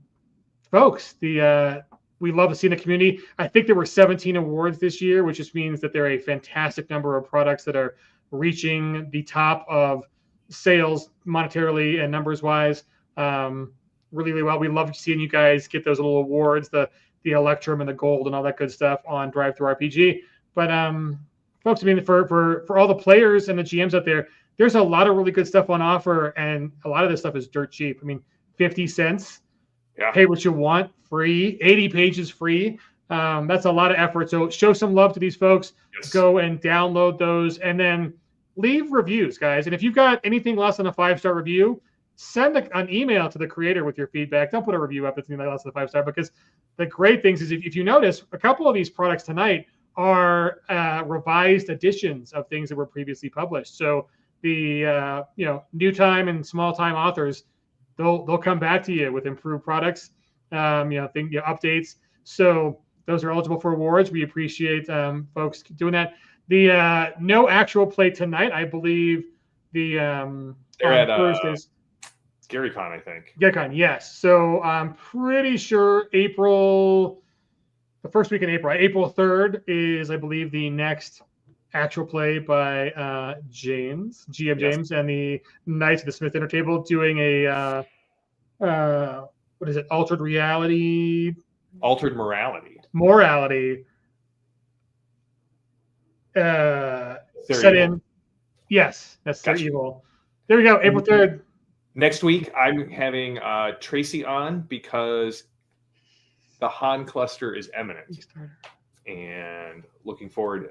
folks, we love to see in the community. I think there were 17 awards this year, which just means that there are a fantastic number of products that are reaching the top of sales monetarily and numbers wise. Really, really well. We love seeing you guys get those little awards, the Electrum and the gold and all that good stuff on DriveThruRPG. But folks, I mean, for all the players and the GMs out there, there's a lot of really good stuff on offer, and a lot of this stuff is dirt cheap. I mean, 50 cents. Yeah. Pay what you want, free. 80 pages free. That's a lot of effort. So show some love to these folks. Yes. Go and download those, and then leave reviews, guys. And if you've got anything less than a 5-star review, send an email to the creator with your feedback. Don't put a review up that's anything less than a 5-star, because the great things is if you notice, a couple of these products tonight are revised editions of things that were previously published. So the new time and small time authors, they'll come back to you with improved products, updates. So those are eligible for awards. We appreciate folks doing that. The no actual play tonight, I believe the They're at Thursdays. GaryCon, I think. GaryCon, yes. So I'm pretty sure the first week in April 3rd is, I believe, the next actual play by GM James and the Knights of the Smith Dinner Table, doing a what is it? Altered morality. Set in. Yes, that's their evil. There we go. April 3rd. Next week, I'm having Tracy on because the Han cluster is imminent, and looking forward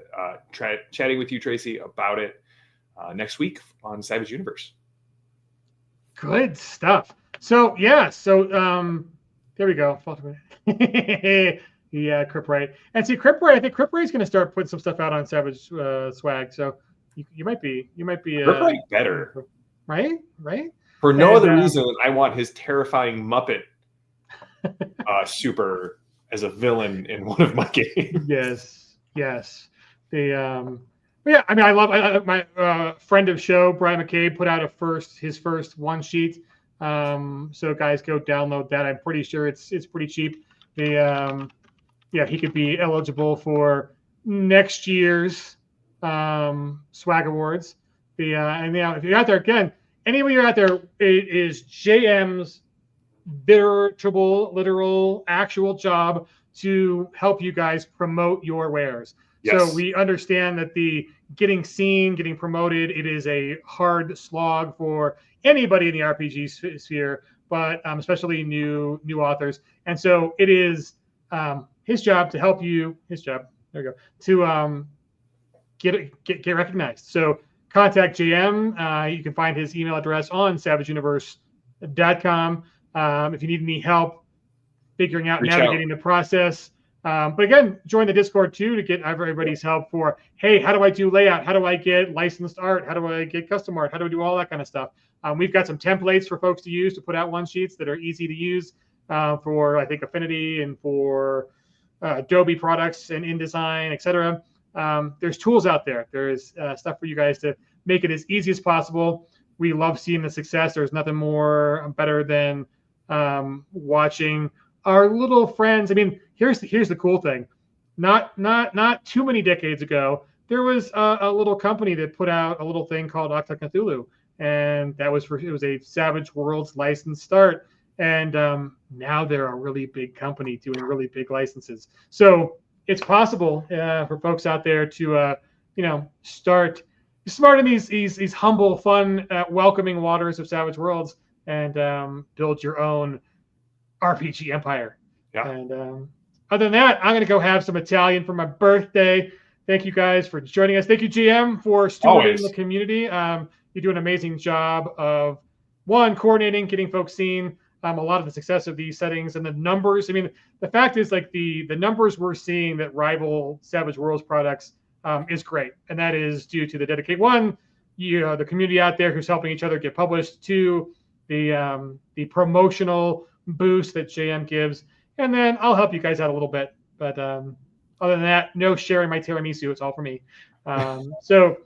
chatting with you, Tracy, about it next week on Savage Universe. Good stuff. So there we go. Yeah, Cripwright. And see, Cripwright, I think Cripwright's going to start putting some stuff out on Savage Swag. So you might be Cripwright better, right? For no other reason than I want his terrifying Muppet super as a villain in one of my games. Yes. I love my friend of show, Brian McCabe, put out his first one sheet. So guys, go download that. I'm pretty sure it's pretty cheap. He could be eligible for next year's swag awards. If you're out there, again, anybody you're out there, it is JM's literal actual job to help you guys promote your wares. Yes. So we understand that the getting seen, getting promoted, it is a hard slog for anybody in the RPG sphere, but especially new authors. And so it is his job to help you. There we go. To get recognized. So contact JM. You can find his email address on savageuniverse.com. If you need any help figuring out navigating the process. But again, join the Discord too to get everybody's help for, hey, how do I do layout? How do I get licensed art? How do I get custom art? How do I do all that kind of stuff? We've got some templates for folks to use to put out one sheets that are easy to use for, I think, Affinity and for Adobe products and InDesign, etc. There's tools out there. There's stuff for you guys to make it as easy as possible. We love seeing the success. There's nothing more better than watching our little friends. I mean, here's the cool thing. Not too many decades ago, there was a little company that put out a little thing called Octa Cthulhu, and it was a Savage Worlds licensed start. And now they're a really big company doing really big licenses. So it's possible for folks out there to start smart in these humble, fun, welcoming waters of Savage Worlds and build your own RPG empire. Yeah. And other than that, I'm going to go have some Italian for my birthday. Thank you guys for joining us. Thank you, GM, for stewarding the community. You do an amazing job of, one, coordinating, getting folks seen, a lot of the success of these settings and the numbers. I mean, the fact is, like, the numbers we're seeing that rival Savage Worlds products is great. And that is due to the dedicated, one, the community out there who's helping each other get published, two, the promotional boost that JM gives. And then I'll help you guys out a little bit. But other than that, no sharing my tiramisu. It's all for me. So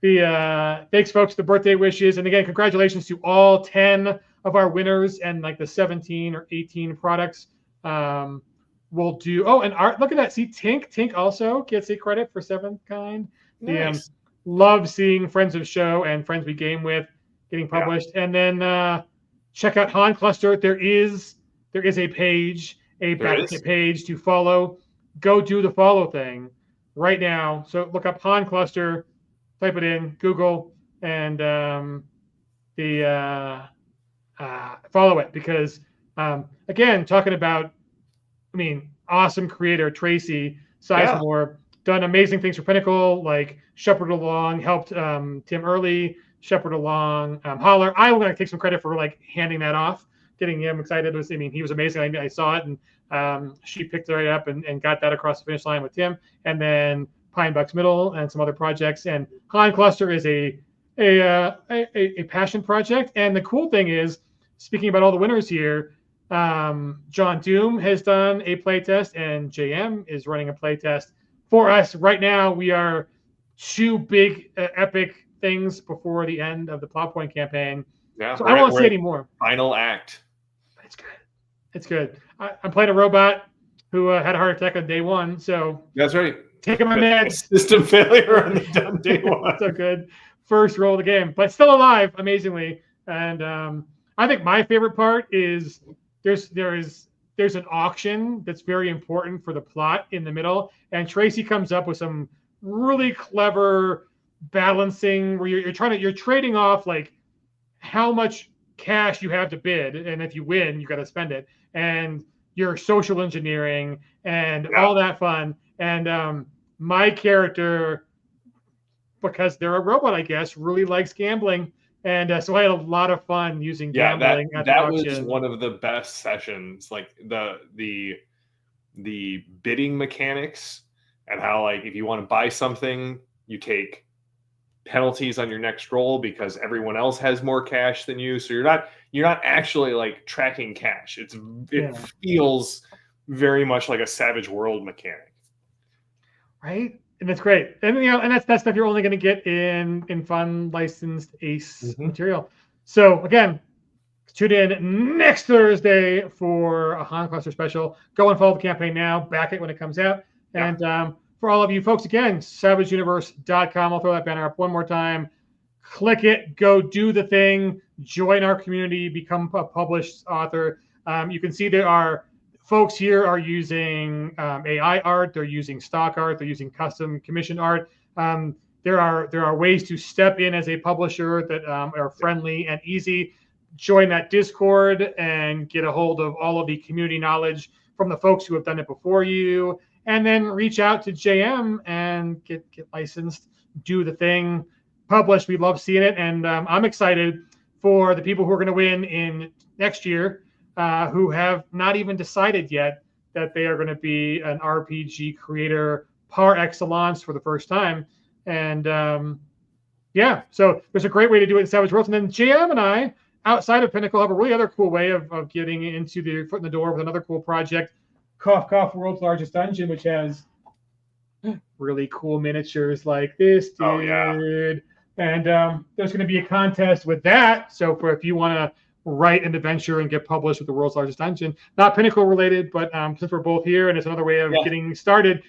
thanks, folks, for the birthday wishes. And again, congratulations to all 10 of our winners and like the 17 or 18 products. We'll do. Oh, and art. Look at that. See, Tink also gets a credit for Seventh Kind. Nice. Love seeing friends of show and friends we game with getting published. Yeah. And then check out Han Cluster. There is a page, page to follow. Go do the follow thing right now. So look up Han Cluster, type it in Google, and follow it, because again, talking about, awesome creator Tracy Sizemore. done amazing things for Pinnacle, like shepherd along, helped Tim Early shepherd along Holler. I want to take some credit for like handing that off, getting him excited. I mean, he was amazing. I saw it, and she picked it right up and got that across the finish line with Tim. And then Pine Bucks Middle and some other projects. And Han Cluster is a passion project. And the cool thing is, speaking about all the winners here, John Doom has done a playtest, and JM is running a playtest for us. Right now, we are 2 big epic things before the end of the Plot Point campaign. Yeah, so I won't say any more. Final act. It's good. It's good. I'm playing a robot who had a heart attack on day 1. So that's right. Taking my meds. System failure on day 1. So good. First roll of the game, but still alive, amazingly. And I think my favorite part is there's an auction that's very important for the plot in the middle, and Tracy comes up with some really clever balancing where you're trading off like how much cash you have to bid, and if you win, you got to spend it, and your social engineering and all that fun. And my character, because they're a robot, I guess, really likes gambling. And so I had a lot of fun using gambling at the auction. That was one of the best sessions. Like the bidding mechanics, and how like if you want to buy something, you take penalties on your next roll because everyone else has more cash than you. So you're not actually like tracking cash. It feels very much like a Savage World mechanic, right? And that's great. And and that's stuff you're only going to get in fun licensed Ace material. So again, tune in next Thursday for a Han Cluster special. Go and follow the campaign now. Back it when it comes out. And for all of you folks, again, savageuniverse.com. I'll throw that banner up one more time. Click it. Go do the thing. Join our community. Become a published author. You can see there are folks here are using AI art. They're using stock art. They're using custom commissioned art. There are ways to step in as a publisher that are friendly and easy. Join that Discord and get a hold of all of the community knowledge from the folks who have done it before you. And then reach out to JM and get licensed. Do the thing. Publish. We love seeing it. And I'm excited for the people who are going to win in next year. Who have not even decided yet that they are going to be an RPG creator par excellence for the first time. And so there's a great way to do it in Savage Worlds. And then JM and I, outside of Pinnacle, have a really other cool way of getting into the foot in the door with another cool project, Cough Cough World's Largest Dungeon, which has really cool miniatures like this dude. Oh, yeah. And there's going to be a contest with that. So if you want to write an adventure and get published with the World's Largest Dungeon, not Pinnacle related, but since we're both here and it's another way of getting started,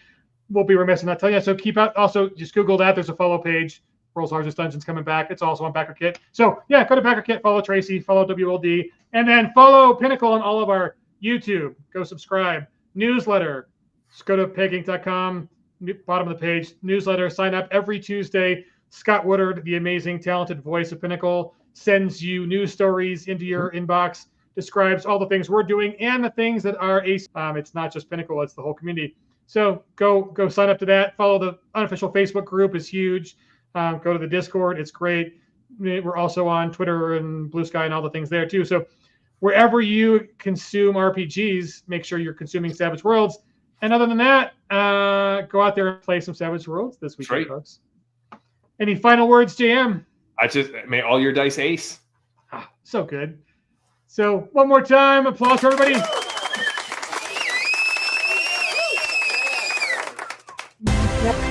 we'll be remiss in not telling you. So keep out. Also, just Google that. There's a follow page. World's Largest Dungeon's coming back. It's also on BackerKit. So yeah, go to BackerKit, follow Tracy, follow WLD, and then follow Pinnacle on all of our YouTube. Go subscribe. Newsletter. Just go to pegging.com, bottom of the page, newsletter. Sign up every Tuesday. Scott Woodard, the amazing, talented voice of Pinnacle, sends you news stories into your inbox, describes all the things we're doing and the things that are Ace. It's not just Pinnacle, it's the whole community. So go sign up to that. Follow the unofficial Facebook group, is huge. Go to the Discord, it's great. We're also on Twitter and Blue Sky and all the things there too. So wherever you consume RPGs, make sure you're consuming Savage Worlds. And other than that, go out there and play some Savage Worlds this weekend, folks. Any final words, JM? May all your dice ace. So good. So one more time, applause for everybody. Yep.